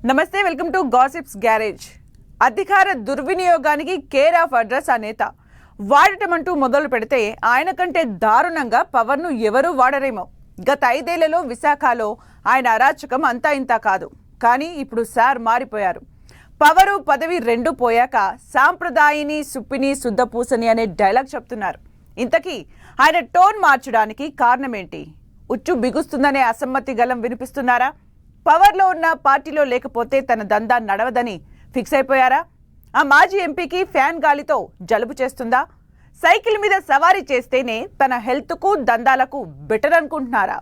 నమస్తే, welcome to gossips garage. అధికార దుర్వినియోగానికి care of address ఆ నేత. వాడటం అంటూ మొదలు పెడితే ఆయన కంటే దారుణంగా పవర్ను ఎవరూ వాడరేమో. గత 5 ఏళ్లలో విశాఖలో ఆయన అరాచకం అంతా ఇంతా కాదు. కానీ ఇప్పుడు సార్ మారిపోయారు. పవరు పదవి రెండూ పోయాక సాంప్రదాయిని సుప్పిని శుద్ధపూసని అనే డైలాగ్ చెప్తున్నారు. ఇంతకీ ఆయన టోన్ మార్చడానికి కారణమేంటి? ఉచ్చు బిగుస్తుందనే అసమ్మతి గలం వినిపిస్తున్నారా? పవర్లో ఉన్న పార్టీలో లేకపోతే తన దందా నడవదని ఫిక్స్ అయిపోయారా? ఆ మాజీ ఎంపీకి ఫ్యాన్ గాలితో జలుబు చేస్తుందా? సైకిల్ మీద సవారీ చేస్తేనే తన హెల్త్కు దందాలకు బెటర్ అనుకుంటున్నారా?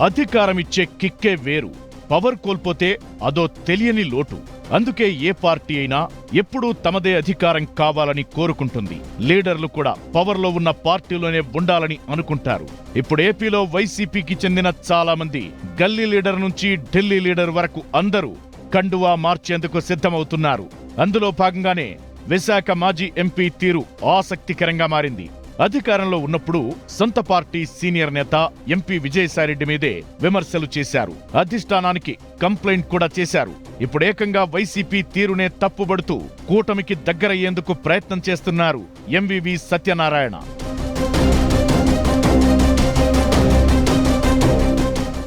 అధికారమిచ్చే కిక్కే వేరు. పవర్ కోల్పోతే అదో తెలియని లోటు. అందుకే ఏ పార్టీ అయినా ఎప్పుడూ తమదే అధికారం కావాలని కోరుకుంటుంది. లీడర్లు కూడా పవర్లో ఉన్న పార్టీలోనే ఉండాలని అనుకుంటారు. ఇప్పుడు ఏపీలో వైసీపీకి చెందిన చాలా మంది గల్లీ లీడర్ నుంచి ఢిల్లీ లీడర్ వరకు అందరూ కండువా మార్చేందుకు సిద్ధమవుతున్నారు. అందులో భాగంగానే విశాఖ మాజీ ఎంపీ తీరు ఆసక్తికరంగా మారింది. అధికారంలో ఉన్నప్పుడు సొంత పార్టీ సీనియర్ నేత ఎంపీ విజయసాయిరెడ్డి మీదే విమర్శలు చేశారు. అధిష్టానానికి కంప్లైంట్ కూడా చేశారు. ఇప్పుడు ఏకంగా వైసీపీ తీరునే తప్పుబడుతూ కూటమికి దగ్గరయ్యేందుకు ప్రయత్నం చేస్తున్నారు ఎంవీవీ సత్యనారాయణ.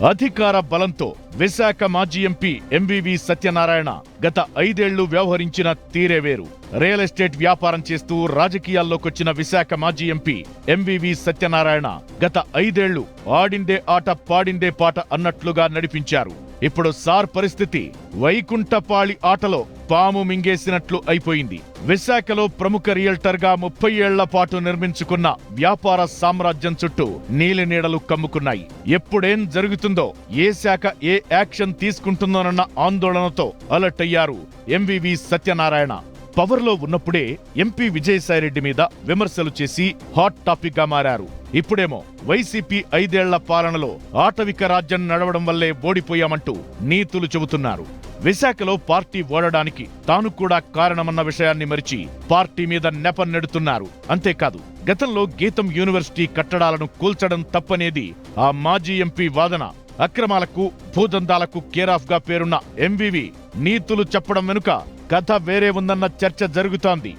అధికార బలంతో విశాఖ మాజీ ఎంపీ ఎంవీవీ సత్యనారాయణ గత 5 ఏళ్లు వ్యవహరించిన తీరే వేరు. రియల్ ఎస్టేట్ వ్యాపారం చేస్తూ రాజకీయాల్లోకొచ్చిన విశాఖ మాజీ ఎంపీ ఎంవీవీ సత్యనారాయణ గత 5 ఏళ్లు ఆడిందే ఆట పాడిందే పాట అన్నట్లుగా నడిపించారు. ఇప్పుడు సార్ పరిస్థితి వైకుంఠపాళి ఆటలో పాము మింగేసినట్లు అయిపోయింది. విశాఖలో ప్రముఖ రియల్టర్ గా 30 ఏళ్ల పాటు నిర్మించుకున్న వ్యాపార సామ్రాజ్యం చుట్టూ నీలి నీడలు కమ్ముకున్నాయి. ఎప్పుడేం జరుగుతుందో, ఏ శాఖ ఏ యాక్షన్ తీసుకుంటుందోనన్న ఆందోళనతో అలర్ట్ అయ్యారు ఎంవీవీ సత్యనారాయణ. పవర్లో ఉన్నప్పుడే ఎంపీ విజయసాయిరెడ్డి మీద విమర్శలు చేసి హాట్ టాపిక్ గా మారారు. ఇప్పుడేమో వైసీపీ 5 ఏళ్ల పాలనలో ఆటవిక రాజ్యం నడవడం వల్లే ఓడిపోయామంటూ నీతులు చెబుతున్నారు. విశాఖలో పార్టీ ఓడడానికి తాను కూడా కారణమన్న విషయాన్ని మరిచి పార్టీ మీద నెపం నెడుతున్నారు. అంతేకాదు, గతంలో గీతం యూనివర్సిటీ కట్టడాలను కూల్చడం తప్పనేది ఆ మాజీ ఎంపీ వాదన. అక్రమాలకు భూదందాలకు కేరాఫ్ గా పేరున్న ఎంవీవీ నీతులు చెప్పడం వెనుక కథ వేరే ఉందన్న చర్చ జరుగుతోంది.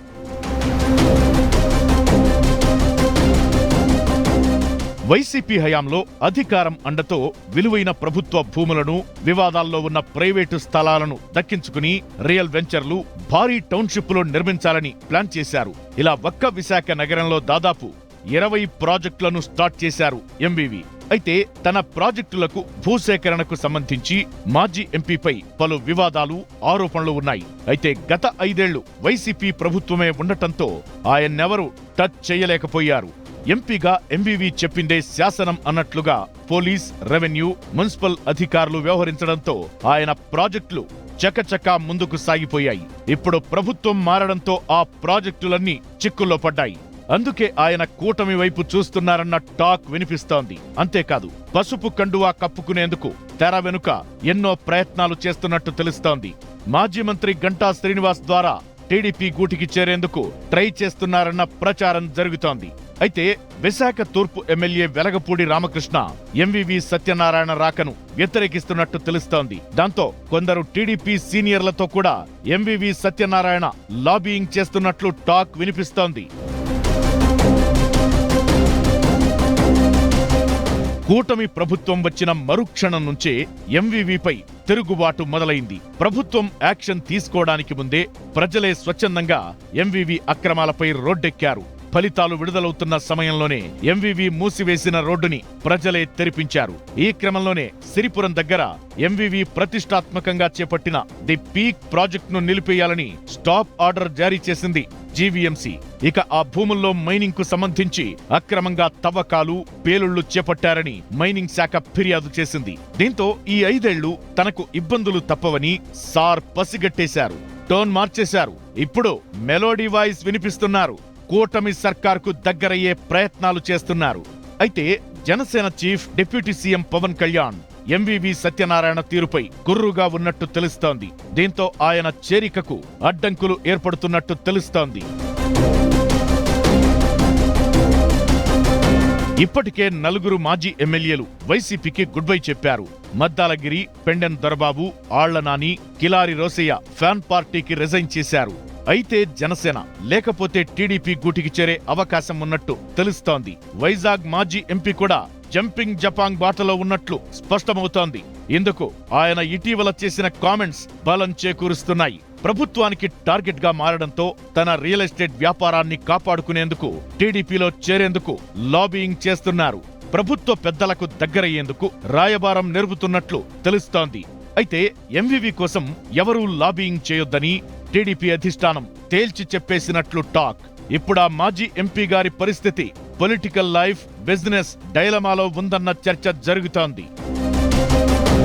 వైసీపీ హయాంలో అధికారం అండతో విలువైన ప్రభుత్వ భూములను, వివాదాల్లో ఉన్న ప్రైవేటు స్థలాలను దక్కించుకుని రియల్ వెంచర్లు, భారీ టౌన్షిప్లు నిర్మించాలని ప్లాన్ చేశారు. ఇలా ఒక్క విశాఖ నగరంలో దాదాపు 20 ప్రాజెక్టులను స్టార్ట్ చేశారు ఎంవీవీ. అయితే తన ప్రాజెక్టులకు భూసేకరణకు సంబంధించి మాజీ ఎంపీపై పలు వివాదాలు, ఆరోపణలు ఉన్నాయి. అయితే గత 5 ఏళ్లు వైసీపీ ప్రభుత్వమే ఉండటంతో ఆయన్నెవరూ టచ్ చేయలేకపోయారు. ఎంపీగా ఎంవీవీ చెప్పిందే శాసనం అన్నట్లుగా పోలీస్, రెవెన్యూ, మున్సిపల్ అధికారులు వ్యవహరించడంతో ఆయన ప్రాజెక్టులు చకచకా ముందుకు సాగిపోయాయి. ఇప్పుడు ప్రభుత్వం మారడంతో ఆ ప్రాజెక్టులన్నీ చిక్కుల్లో పడ్డాయి. అందుకే ఆయన కూటమి వైపు చూస్తున్నారన్న టాక్ వినిపిస్తోంది. అంతేకాదు, పసుపు కండువా కప్పుకునేందుకు తెర వెనుక ఎన్నో ప్రయత్నాలు చేస్తున్నట్టు తెలుస్తోంది. మాజీ మంత్రి గంటా శ్రీనివాస్ ద్వారా టీడీపీ గూటికి చేరేందుకు ట్రై చేస్తున్నారన్న ప్రచారం జరుగుతోంది. అయితే విశాఖ తూర్పు ఎమ్మెల్యే వెలగపూడి రామకృష్ణ ఎంవీవీ సత్యనారాయణ రాకను వ్యతిరేకిస్తున్నట్టు తెలుస్తోంది. దాంతో కొందరు టీడీపీ సీనియర్లతో కూడా ఎంవీవీ సత్యనారాయణ లాబీయింగ్ చేస్తున్నట్లు టాక్ వినిపిస్తోంది. కూటమి ప్రభుత్వం వచ్చిన మరుక్షణం నుంచే ఎంవీవీపై తిరుగుబాటు మొదలైంది. ప్రభుత్వం యాక్షన్ తీసుకోవడానికి ముందే ప్రజలే స్వచ్ఛందంగా ఎంవీవీ అక్రమాలపై రోడ్డెక్కారు. ఫలితాలు విడుదలవుతున్న సమయంలోనే ఎంవీవీ మూసివేసిన రోడ్డుని ప్రజలే తెరిపించారు. ఈ క్రమంలోనే సిరిపురం దగ్గర ఎంవీవీ ప్రతిష్టాత్మకంగా చేపట్టిన ది పీక్ ప్రాజెక్టును నిలిపేయాలని స్టాప్ ఆర్డర్ జారీ చేసింది జీవీఎంసీ. ఇక ఆ భూముల్లో మైనింగ్ కు సంబంధించి అక్రమంగా తవ్వకాలు, పేలుళ్లు చేపట్టారని మైనింగ్ శాఖ ఫిర్యాదు చేసింది. దీంతో ఈ 5 ఏళ్లు తనకు ఇబ్బందులు తప్పవని సార్ పసిగట్టేశారు. టోన్ మార్చేశారు. ఇప్పుడు మెలోడీ వాయిస్ వినిపిస్తున్నారు. కూటమి సర్కార్కు దగ్గరయ్యే ప్రయత్నాలు చేస్తున్నారు. అయితే Janasena chief deputy CM Pawan Kalyan MVV Satyanarayana తీరుపై కుర్రుగా ఉన్నట్టు తెలుస్తోంది. దీంతో ఆయన చేరికకు అడ్డంకులు ఏర్పడుతున్నట్టు తెలుస్తోంది. ఇప్పటికే 4 మాజీ ఎమ్మెల్యేలు వైసీపీకి గుడ్ బై చెప్పారు. మద్దాలగిరి, పెండెన్ దొరబాబు, ఆళ్ల నాని, కిలారి రోసయ్య ఫ్యాన్ పార్టీకి రిజైన్ చేశారు. అయితే జనసేన లేకపోతే టీడీపీ గూటికి చేరే అవకాశం ఉన్నట్టు తెలుస్తోంది. వైజాగ్ మాజీ ఎంపీ కూడా జంపింగ్ జపాంగ్ బాటలో ఉన్నట్లు స్పష్టమవుతోంది. ఇందుకు ఆయన ఇటీవల చేసిన కామెంట్స్ బలం చేకూరుస్తున్నాయి. ప్రభుత్వానికి టార్గెట్ గా మారడంతో తన రియల్ ఎస్టేట్ వ్యాపారాన్ని కాపాడుకునేందుకు టీడీపీలో చేరేందుకు లాబీయింగ్ చేస్తున్నారు. ప్రభుత్వ పెద్దలకు దగ్గరయ్యేందుకు రాయబారం నెరుపుతున్నట్లు తెలుస్తోంది. అయితే ఎంవివి కోసం ఎవరూ లాబీయింగ్ చేయొద్దని టీడీపీ అధిష్టానం తేల్చి చెప్పేసినట్లు టాక్. ఇప్పుడా మాజీ ఎంపీ గారి పరిస్థితి పొలిటికల్ లైఫ్, బిజినెస్ డైలమాలో ఉందన్న చర్చ జరుగుతోంది.